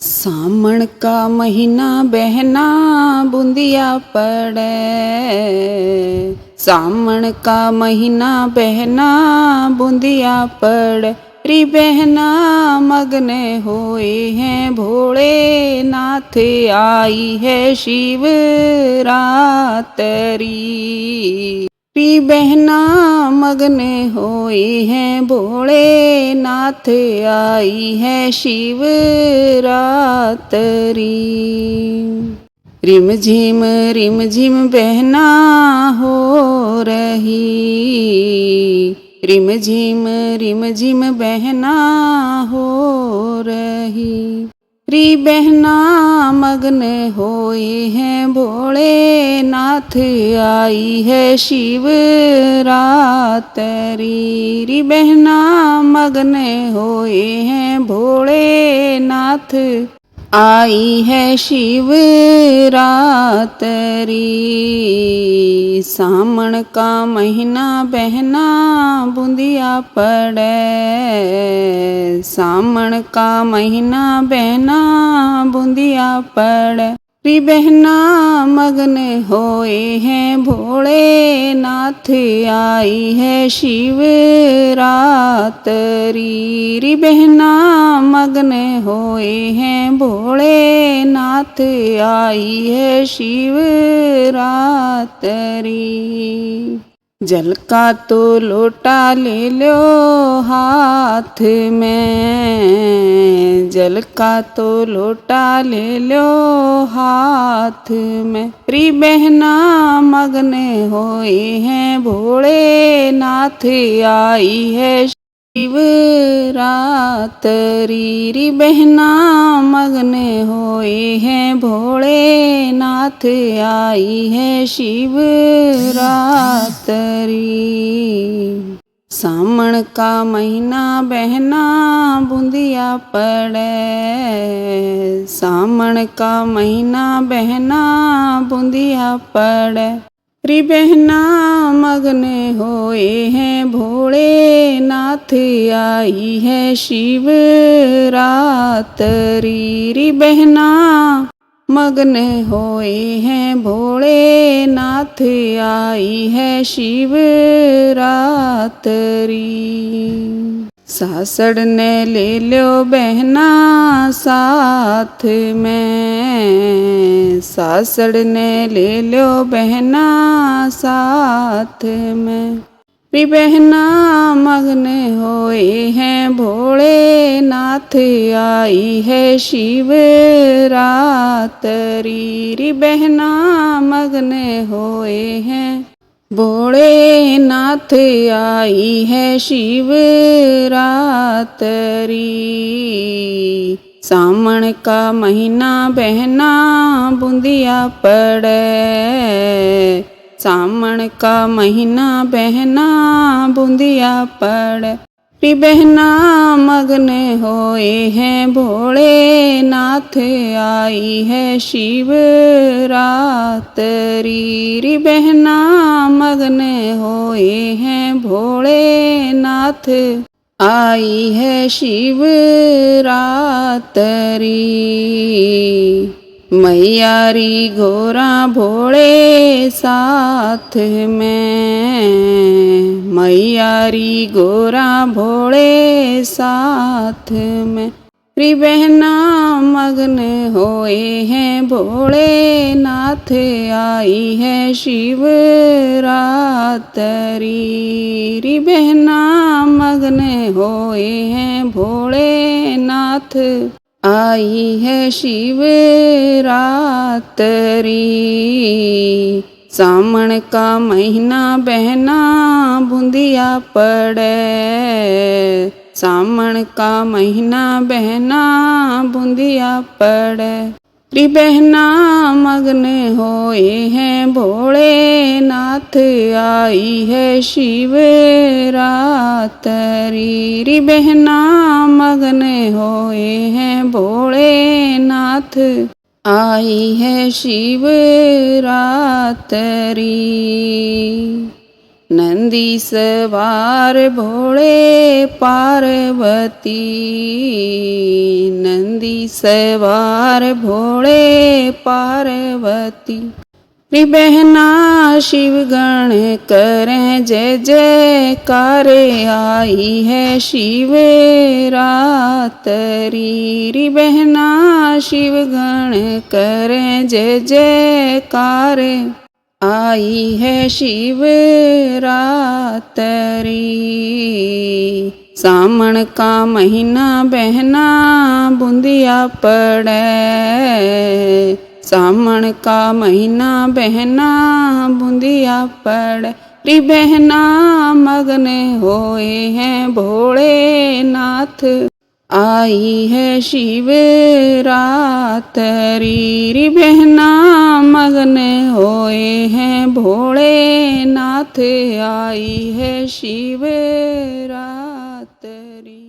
सामण का महीना बहना बूंदिया पड़े। सामण का महीना बहना बूंदिया पड़े। री बहना मगने होए हैं भोले नाथ आई है शिव रात्रि। री बहना मगने होए हैं भोले नाथ आई है शिव रात्रि। रिम झिम बहना हो रही। रिम झिम बहना हो रही। री बहना मगन होए हैं भोले नाथ आई है शिव रात्रि। री बहना मगन होए हैं भोले नाथ आई है शिव रात्रि। सामण का महीना बहना बूंदिया पड़े। सामण का महीना बहना बूंदिया पड़े। री बहना मगन होए हैं भोले नाथ आई है शिव रात्रि। री बहना मगन होए हैं भोले नाथ आई है शिव रात्रि। जल का तो लोटा ले लो हाथ में। जल का तो लोटा ले लो हाथ में। री बहना मगन होए हैं भोले नाथ आई है शिव रात्रि। री बहना मगन होए हैं भोले नाथ आई है शिव रात्रि। सामण का महीना बहना बूंदिया पड़े। सामण का महीना बहना बूंदिया पड़े। री बहना मगन होए हैं भोले नाथ आई है शिव रात्रि। री बहना मगन होए हैं भोले नाथ आई है शिव रात्रि। सासड़ ने ले लो बहना साथ में। सासड़ ने ले लो बहना साथ में। री बहना मगन होए हैं भोले नाथ आई है शिव रात्रि। री बहना मगन होए हैं भोले नाथ आई है शिव रात्रि। सामण का महीना बहना बूंदिया पड़े। सामण का महीना बहना बूंदिया पड़े। री बहना मगन होए हैं भोले नाथ आई है शिव रात्रि। री बहना मगन होए हैं भोले नाथ आई है शिव रात्रि। मैयारी घोरा भोले साथ में। मैयारी गोरा भोले साथ में। री बहना मगन होए हैं भोले नाथ आई है शिव रात्रि। री बहना मगन होए हैं भोले नाथ आई है शिव रात्रि। सामण का महीना बहना बूंदिया पड़े। सामण का महीना बहना बूंदिया पड़े। री बहना मगन होए हैं भोले नाथ आई है शिव रात्रि। री बहना मगन होए हैं भोले नाथ आई है शिव रात्रि। नंदी सवार भोले पार्वती, नंदी सवार भोले पार्वती। री बहना शिव गण करें जय जयकार, आई है शिव रात्रि। री बहना शिव गण करें जय जयकार, आई है शिव रात्रि। सामण का महीना बहना बूंदिया पड़े, सामण का महीना बहना बूंदिया पड़े। री बहना मगन होए हैं भोलेनाथ, आई है शिव रात्रि। री बहना मगन होए हैं भोलेनाथ, आई है शिव रात्रि।